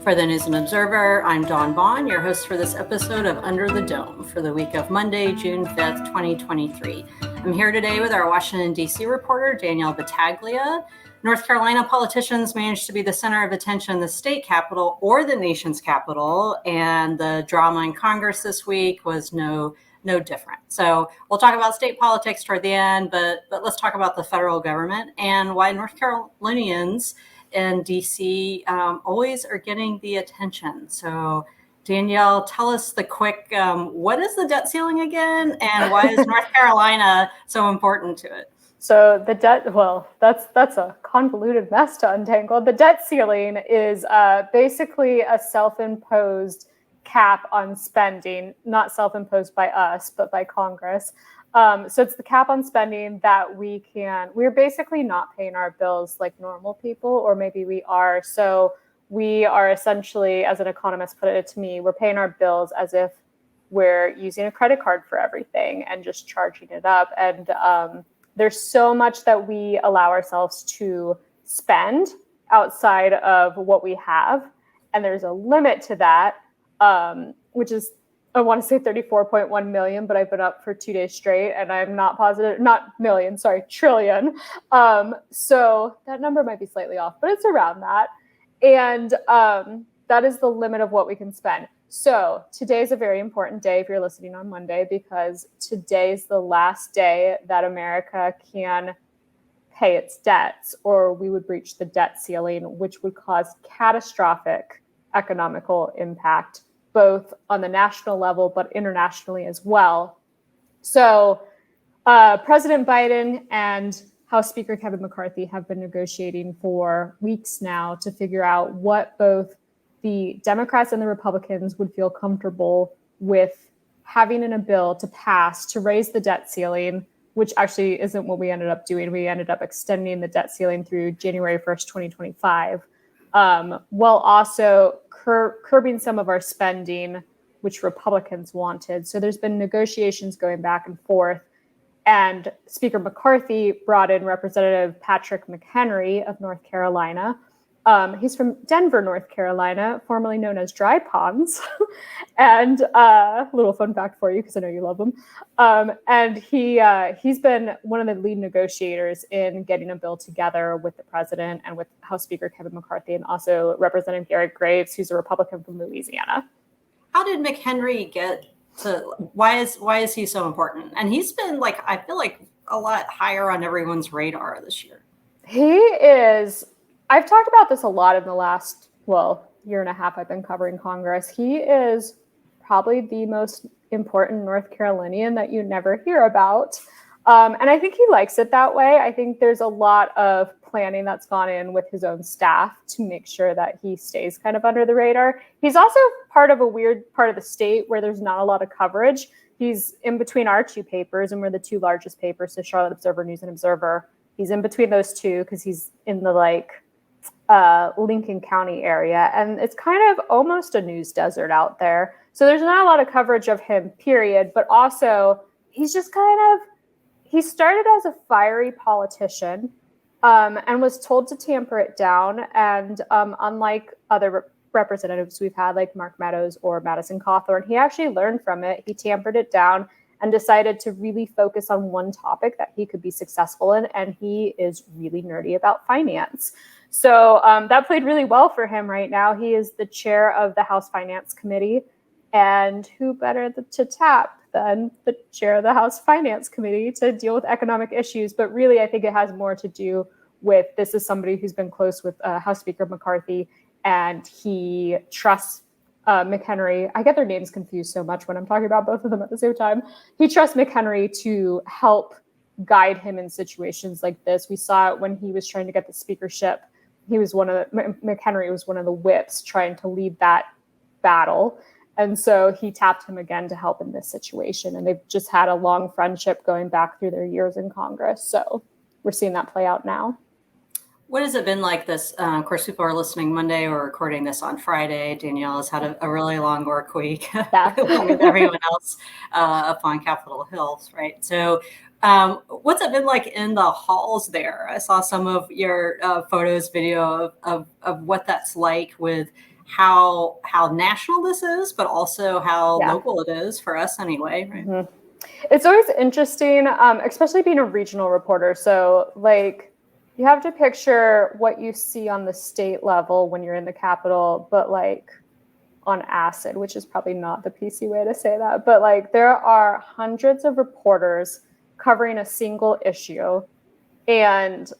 For the News and Observer, I'm Dawn Vaughan, your host for this episode of Under the Dome for the week of Monday, June 5th, 2023. I'm here today with our Washington, D.C. reporter, Danielle Battaglia. North Carolina politicians managed to be the center of attention in the state capitol or the nation's capital, and the drama in Congress this week was no different. So we'll talk about state politics toward the end, but let's talk about the federal government and why North Carolinians in DC always are getting the attention. So Danielle, tell us the quick, what is the debt ceiling again? And why is North Carolina so important to it? So the debt, well, that's a convoluted mess to untangle. The debt ceiling is basically a self-imposed cap on spending, not self-imposed by us, but by Congress. So it's the cap on spending that we're basically not paying our bills like normal people, or maybe we are. So we are essentially, as an economist put it to me, we're paying our bills as if we're using a credit card for everything and just charging it up. And there's so much that we allow ourselves to spend outside of what we have. And there's a limit to that, which is, I want to say 34.1 million, but I've been up for 2 days straight and I'm not positive, not million, sorry, trillion. So that number might be slightly off, but it's around that. And that is the limit of what we can spend. So today is a very important day if you're listening on Monday, because today is the last day that America can pay its debts, or we would breach the debt ceiling, which would cause catastrophic economical impact, both on the national level, but internationally as well. So President Biden and House Speaker Kevin McCarthy have been negotiating for weeks now to figure out what both the Democrats and the Republicans would feel comfortable with having in a bill to pass to raise the debt ceiling, which actually isn't what we ended up doing. We ended up extending the debt ceiling through January 1st, 2025, while also curbing some of our spending, which Republicans wanted. So there's been negotiations going back and forth. And Speaker McCarthy brought in Representative Patrick McHenry of North Carolina. He's from Denver, North Carolina, formerly known as Dry Ponds. And a little fun fact for you, because I know you love him. And he's been one of the lead negotiators in getting a bill together with the president and with House Speaker Kevin McCarthy, and also Representative Garrett Graves, who's a Republican from Louisiana. How did McHenry get to, why is he so important? And he's been, like, I feel like a lot higher on everyone's radar this year. He is. I've talked about this a lot in the last, year and a half I've been covering Congress. He is probably the most important North Carolinian that you never hear about. And I think he likes it that way. I think there's a lot of planning that's gone in with his own staff to make sure that he stays kind of under the radar. He's also part of a weird part of the state where there's not a lot of coverage. He's in between our two papers, and we're the two largest papers, so Charlotte Observer, News and Observer. He's in between those two because he's in the Lincoln County area, and it's kind of almost a news desert out there. So there's not a lot of coverage of him, period. But also, he's just he started as a fiery politician and was told to tamper it down. And unlike other representatives we've had, like Mark Meadows or Madison Cawthorn, he actually learned from it. He tampered it down and decided to really focus on one topic that he could be successful in. And he is really nerdy about finance. So that played really well for him right now. He is the chair of the House Finance Committee. And who better to tap than the chair of the House Finance Committee to deal with economic issues? But really, I think it has more to do with, this is somebody who's been close with House Speaker McCarthy, and he trusts McHenry. I get their names confused so much when I'm talking about both of them at the same time. He trusts McHenry to help guide him in situations like this. We saw it when he was trying to get the speakership. McHenry was one of the whips trying to lead that battle. And so he tapped him again to help in this situation. And they've just had a long friendship going back through their years in Congress. So we're seeing that play out now. What has it been like this? Of course, people are listening Monday. We're recording this on Friday. Danielle has had a really long work week along with everyone else up on Capitol Hill, right? So what's it been like in the halls there? I saw some of your photos, video of what that's like with how national this is, but also how Yeah. local it is for us anyway. Right? Mm-hmm. It's always interesting, especially being a regional reporter. So, like, you have to picture what you see on the state level when you're in the Capitol, but like on acid, which is probably not the PC way to say that. But like, there are hundreds of reporters covering a single issue. And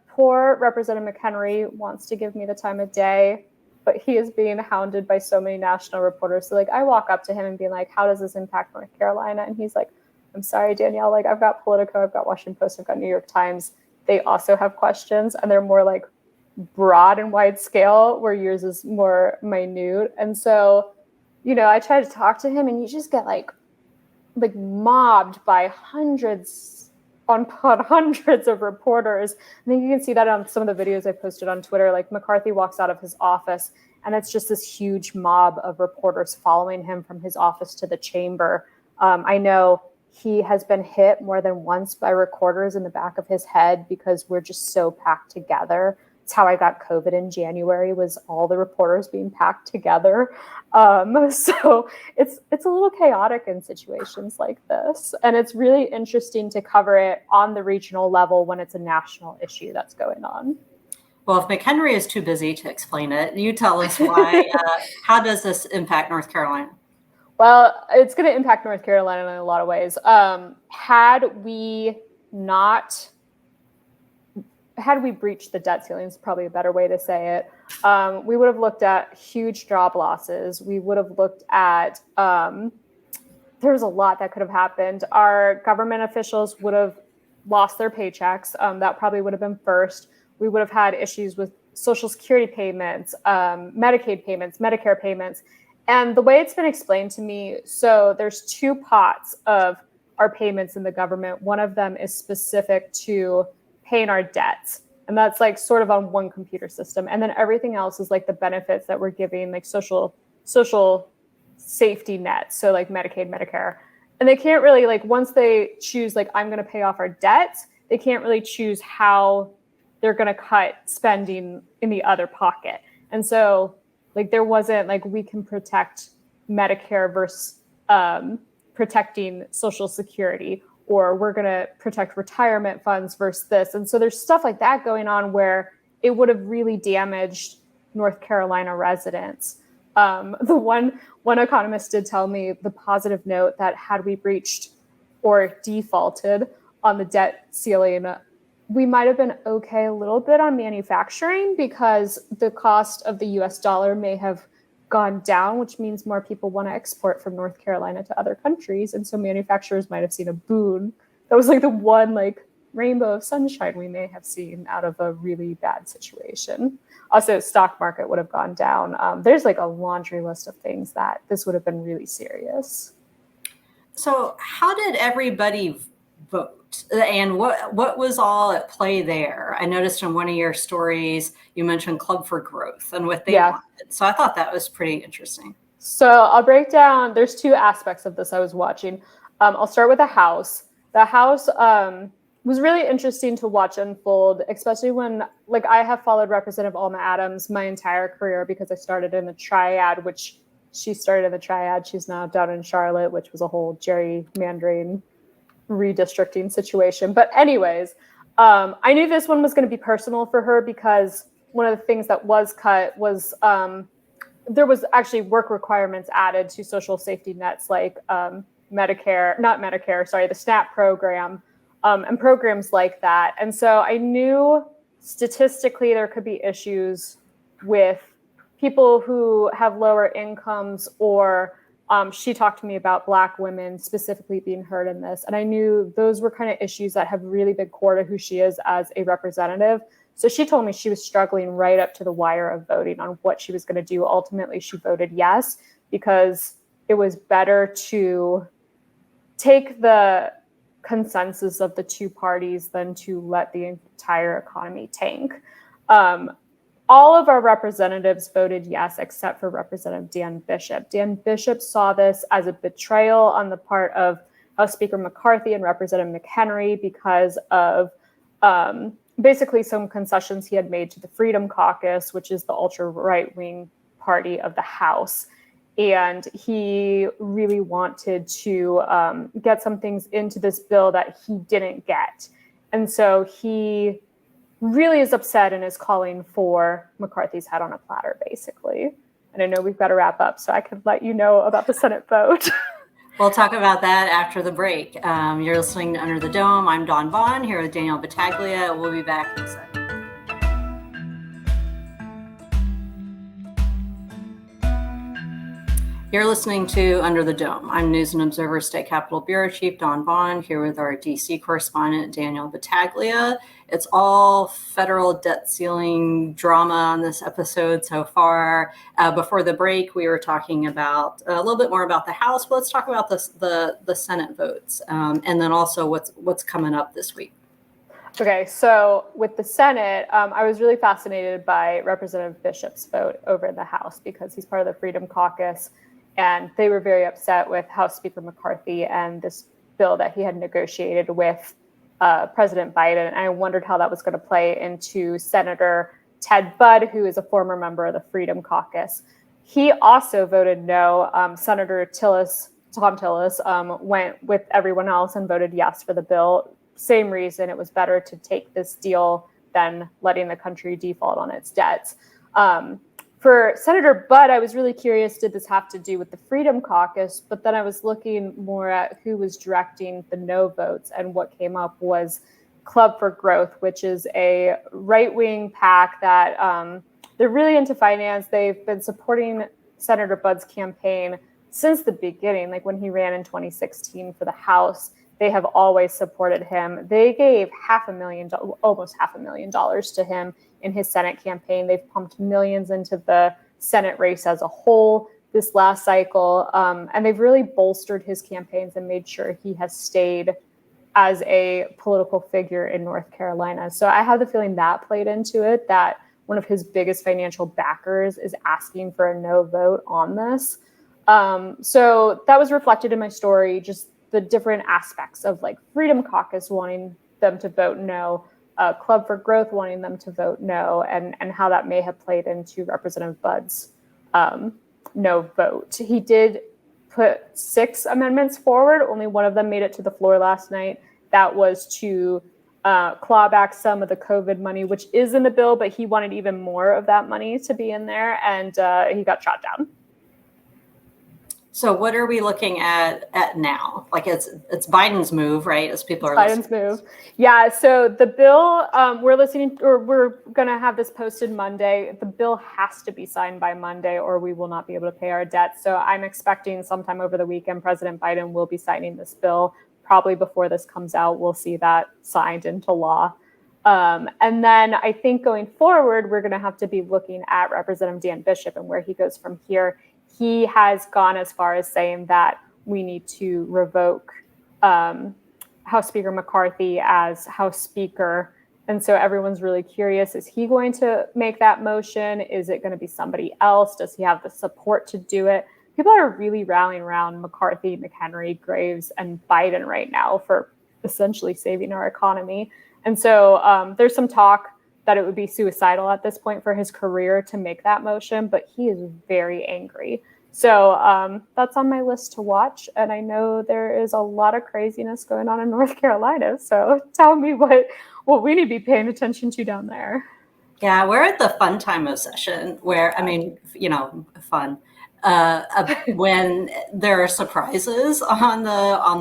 poor Representative McHenry wants to give me the time of day, but he is being hounded by so many national reporters. So like, I walk up to him and be like, how does this impact North Carolina? And he's like, I'm sorry, Danielle, like I've got Politico, I've got Washington Post, I've got New York Times. They also have questions, and they're more like broad and wide scale, where yours is more minute. And so, you know, I try to talk to him, and you just get like mobbed by hundreds on hundreds of reporters. I think you can see that on some of the videos I posted on Twitter. Like McCarthy walks out of his office, and it's just this huge mob of reporters following him from his office to the chamber. I know he has been hit more than once by recorders in the back of his head because we're just so packed together. It's how I got COVID in January, was all the reporters being packed together. So it's a little chaotic in situations like this. And it's really interesting to cover it on the regional level when it's a national issue that's going on. Well, if McHenry is too busy to explain it, you tell us why. How does this impact North Carolina? Well, it's going to impact North Carolina in a lot of ways. Had we breached the debt ceiling, is probably a better way to say it, we would have looked at huge job losses. We would have looked at, there's a lot that could have happened. Our government officials would have lost their paychecks. That probably would have been first. We would have had issues with Social Security payments, Medicaid payments, Medicare payments. And the way it's been explained to me, so there's two pots of our payments in the government. One of them is specific to paying our debts. And that's like sort of on one computer system. And then everything else is like the benefits that we're giving, like social safety nets. So like Medicaid, Medicare. And they can't really, like, once they choose, like, I'm going to pay off our debts, they can't really choose how they're going to cut spending in the other pocket. And so, like, there wasn't like, we can protect Medicare versus protecting Social Security, or we're going to protect retirement funds versus this. And so there's stuff like that going on where it would have really damaged North Carolina residents. The one economist did tell me the positive note that had we breached or defaulted on the debt ceiling, we might have been okay a little bit on manufacturing because the cost of the US dollar may have gone down, which means more people want to export from North Carolina to other countries. And so manufacturers might have seen a boon. That was like the one like rainbow of sunshine we may have seen out of a really bad situation. Also, stock market would have gone down. There's like a laundry list of things that this would have been really serious. So how did everybody vote? And what was all at play there? I noticed in one of your stories, you mentioned Club for Growth and what they wanted. So I thought that was pretty interesting. So I'll break down, there's two aspects of this I was watching. I'll start with the House. The House was really interesting to watch unfold, especially when, like, I have followed Representative Alma Adams my entire career because I started in the Triad, which she started in the Triad. She's now down in Charlotte, which was a whole gerrymandering redistricting situation. But anyways, I knew this one was going to be personal for her because one of the things that was cut was there was actually work requirements added to social safety nets like the SNAP program and programs like that. And so I knew statistically there could be issues with people who have lower incomes, or she talked to me about Black women specifically being hurt in this. And I knew those were kind of issues that have really been core to who she is as a representative. So she told me she was struggling right up to the wire of voting on what she was going to do. Ultimately, she voted yes, because it was better to take the consensus of the two parties than to let the entire economy tank. All of our representatives voted yes, except for Representative Dan Bishop. Dan Bishop saw this as a betrayal on the part of House Speaker McCarthy and Representative McHenry because of basically some concessions he had made to the Freedom Caucus, which is the ultra right-wing party of the House. And he really wanted to get some things into this bill that he didn't get. And so he really is upset and is calling for McCarthy's head on a platter, basically. And I know we've got to wrap up, so I could let you know about the Senate vote. We'll talk about that after the break. You're listening to Under the Dome. I'm Dawn Vaughan here with Danielle Battaglia. We'll be back in a second. You're listening to Under the Dome. I'm News and Observer State Capitol Bureau Chief Dawn Vaughan here with our DC correspondent Danielle Battaglia. It's all federal debt ceiling drama on this episode so far. Before the break, we were talking about a little bit more about the House, but let's talk about the Senate votes and then also what's coming up this week. Okay, so with the Senate, I was really fascinated by Representative Bishop's vote over in the House because he's part of the Freedom Caucus. And they were very upset with House Speaker McCarthy and this bill that he had negotiated with President Biden. And I wondered how that was going to play into Senator Ted Budd, who is a former member of the Freedom Caucus. He also voted no. Senator Tom Tillis, went with everyone else and voted yes for the bill. Same reason, it was better to take this deal than letting the country default on its debts. For Senator Budd, I was really curious, did this have to do with the Freedom Caucus? But then I was looking more at who was directing the no votes, and what came up was Club for Growth, which is a right-wing PAC that they're really into finance. They've been supporting Senator Budd's campaign since the beginning, like when he ran in 2016 for the House. They have always supported him. They gave almost $500,000 to him in his Senate campaign. They've pumped millions into the Senate race as a whole this last cycle. And they've really bolstered his campaigns and made sure he has stayed as a political figure in North Carolina. So I have the feeling that played into it, that one of his biggest financial backers is asking for a no vote on this. So that was reflected in my story, just the different aspects of like Freedom Caucus wanting them to vote no, Club for Growth wanting them to vote no, and how that may have played into Representative Budd's no vote. He did put 6 amendments forward. Only one of them made it to the floor last night. That was to claw back some of the COVID money, which is in the bill, but he wanted even more of that money to be in there, and he got shot down. So what are we looking at now? Like it's Biden's move, right? As people are Biden's move. Yeah. So the bill, we're going to have this posted Monday. The bill has to be signed by Monday or we will not be able to pay our debt. So I'm expecting sometime over the weekend, President Biden will be signing this bill. Probably before this comes out, we'll see that signed into law. And then I think going forward, we're going to have to be looking at Representative Dan Bishop and where he goes from here. He has gone as far as saying that we need to revoke House Speaker McCarthy as House Speaker. And so everyone's really curious, is he going to make that motion? Is it going to be somebody else? Does he have the support to do it? People are really rallying around McCarthy, McHenry, Graves, and Biden right now for essentially saving our economy. And so there's some talk that it would be suicidal at this point for his career to make that motion, but he is very angry. So that's on my list to watch. And I know there is a lot of craziness going on in North Carolina. So tell me what we need to be paying attention to down there. Yeah, we're at the fun time of session where, fun. When there are surprises on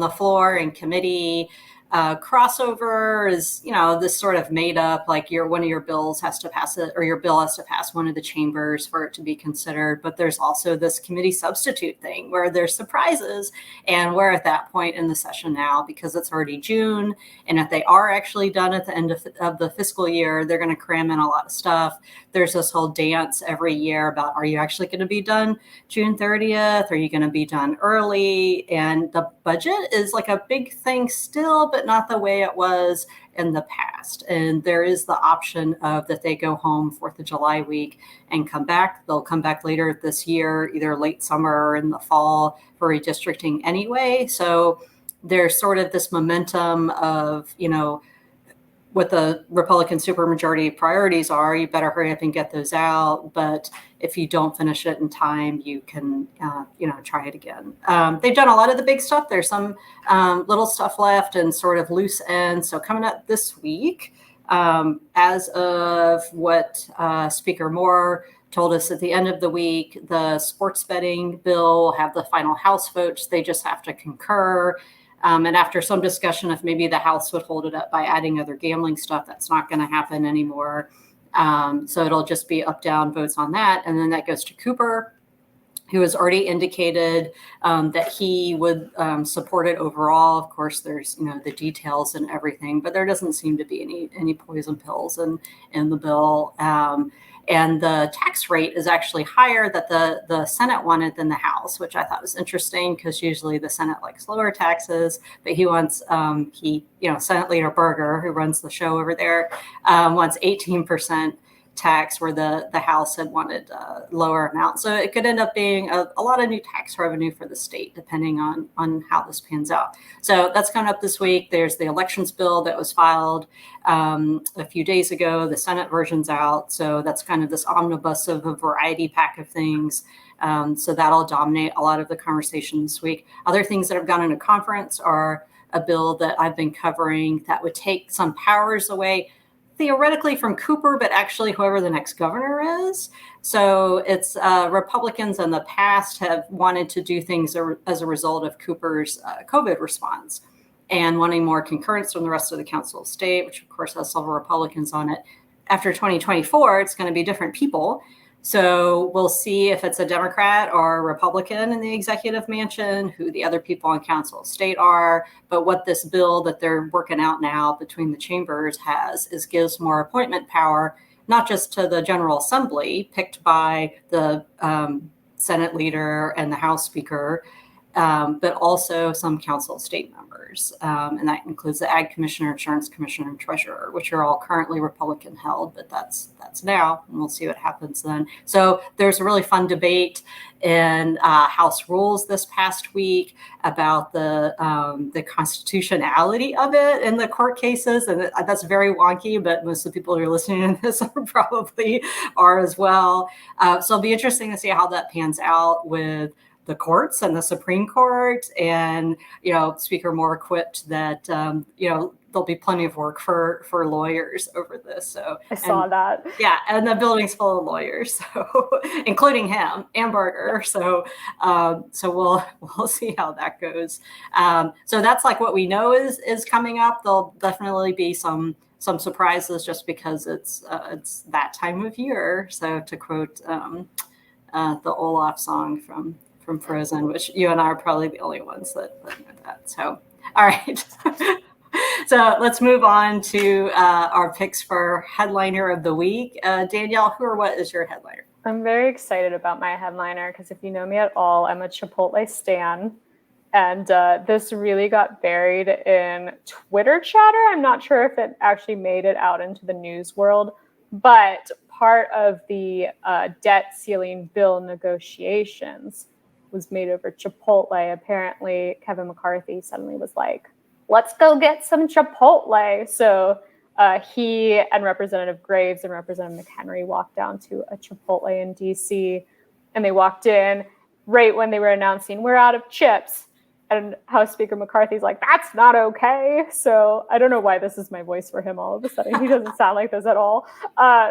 the floor in committee. Crossover is, this sort of made up, like one of your bills has to pass it, or your bill has to pass one of the chambers for it to be considered. But there's also this committee substitute thing where there's surprises. And we're at that point in the session now because it's already June. And if they are actually done at the end of the fiscal year, they're going to cram in a lot of stuff. There's this whole dance every year about, are you actually going to be done June 30th? Are you going to be done early? And the budget is like a big thing still, but not the way it was in the past. And there is the option of that they go home 4th of July week and come back. They'll come back later this year, either late summer or in the fall for redistricting anyway. So there's sort of this momentum of, what the Republican supermajority priorities are. You better hurry up and get those out. But if you don't finish it in time, you can, try it again. They've done a lot of the big stuff. There's some little stuff left and sort of loose ends. So coming up this week, as of what Speaker Moore told us at the end of the week, the sports betting bill will have the final House votes. They just have to concur. And after some discussion, if maybe the House would hold it up by adding other gambling stuff, that's not going to happen anymore. So it'll just be up, down votes on that. And then that goes to Cooper, who has already indicated that he would support it overall. Of course, there's the details and everything, but there doesn't seem to be any poison pills in the bill. And the tax rate is actually higher that the Senate wanted than the House, which I thought was interesting because usually the Senate likes lower taxes, but he wants Senate Leader Berger, who runs the show over there, wants 18% tax, where the House had wanted a lower amount. So it could end up being a lot of new tax revenue for the state, depending on how this pans out. So that's coming up this week. There's the elections bill that was filed a few days ago. The Senate version's out. So that's kind of this omnibus of a variety pack of things. So that'll dominate a lot of the conversation this week. Other things that have gone into conference are a bill that I've been covering that would take some powers away, theoretically from Cooper, but actually whoever the next governor is. So it's Republicans in the past have wanted to do things as a result of Cooper's COVID response and wanting more concurrence from the rest of the Council of State, which of course has several Republicans on it. After 2024, it's going to be different people. So we'll see if it's a Democrat or a Republican in the executive mansion, who the other people on Council of State are. But what this bill that they're working out now between the chambers gives more appointment power, not just to the General Assembly picked by the Senate leader and the House Speaker, but also some Council of State members. And that includes the Ag Commissioner, Insurance Commissioner, and Treasurer, which are all currently Republican held, but that's now, and we'll see what happens then. So there's a really fun debate in House Rules this past week about the constitutionality of it in the court cases. And that's very wonky, but most of the people who are listening to this probably are as well. So it'll be interesting to see how that pans out with the courts and the Supreme Court. And, Speaker Moore quipped that, there'll be plenty of work for lawyers over this. So I saw that. Yeah. And the building's full of lawyers, so including him and Berger. So we'll see how that goes. So that's like what we know is coming up. There'll definitely be some surprises just because it's that time of year. So to quote the Olaf song from Frozen, which you and I are probably the only ones that know that. So, all right. So let's move on to our picks for headliner of the week. Danielle, who or what is your headliner? I'm very excited about my headliner because if you know me at all, I'm a Chipotle stan. And this really got buried in Twitter chatter. I'm not sure if it actually made it out into the news world, but part of the debt ceiling bill negotiations was made over Chipotle. Apparently, Kevin McCarthy suddenly was like, let's go get some Chipotle. So he and Representative Graves and Representative McHenry walked down to a Chipotle in DC, and they walked in right when they were announcing, we're out of chips. And House Speaker McCarthy's like, that's not okay. So I don't know why this is my voice for him all of a sudden. He doesn't sound like this at all.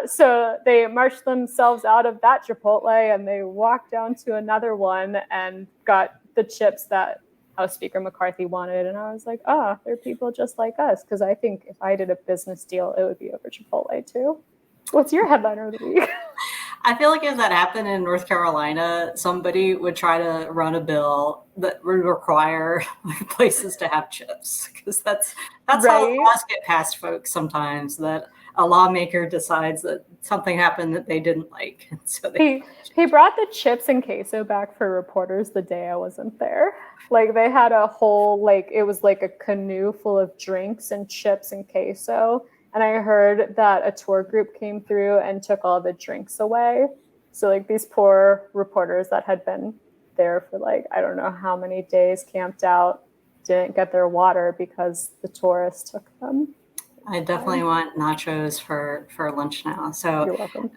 So they marched themselves out of that Chipotle and they walked down to another one and got the chips that House Speaker McCarthy wanted. And I was like, they're people just like us. Because I think if I did a business deal, it would be over Chipotle too. What's your headliner of the week? I feel like if that happened in North Carolina, somebody would try to run a bill that would require places to have chips, because that's right. How laws get past folks sometimes, that a lawmaker decides that something happened that they didn't like. And so he brought the chips and queso back for reporters the day I wasn't there. Like they had a whole, it was like a canoe full of drinks and chips and queso. And I heard that a tour group came through and took all the drinks away. So these poor reporters that had been there for I don't know how many days camped out, didn't get their water because the tourists took them. I definitely want nachos for lunch now. So You're welcome.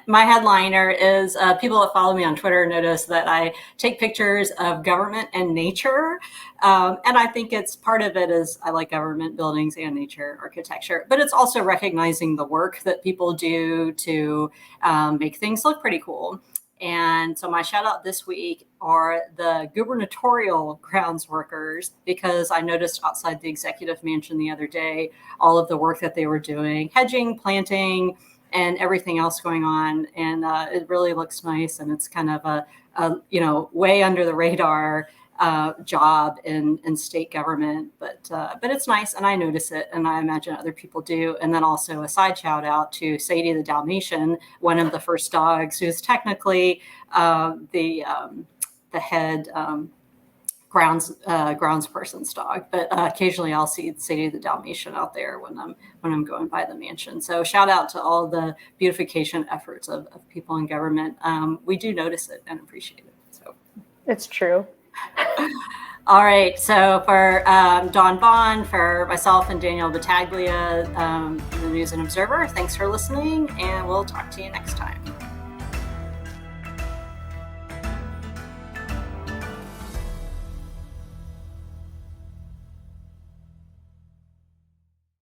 my headliner is people that follow me on Twitter notice that I take pictures of government and nature. And I think it's part of it is I like government buildings and nature architecture, but it's also recognizing the work that people do to make things look pretty cool. And so my shout out this week are the gubernatorial grounds workers, because I noticed outside the executive mansion the other day, all of the work that they were doing, hedging, planting, and everything else going on. And it really looks nice. And it's kind of a way under the radar job in state government, but it's nice, and I notice it, and I imagine other people do. And then also a side shout out to Sadie the Dalmatian, one of the first dogs, who's technically the head groundsperson's dog, but occasionally I'll see Sadie the Dalmatian out there when I'm going by the mansion. So shout out to all the beautification efforts of people in government. We do notice it and appreciate it. So it's true. All right. So for Dawn Vaughan, for myself and Danielle Battaglia, the News and Observer, thanks for listening, and we'll talk to you next time.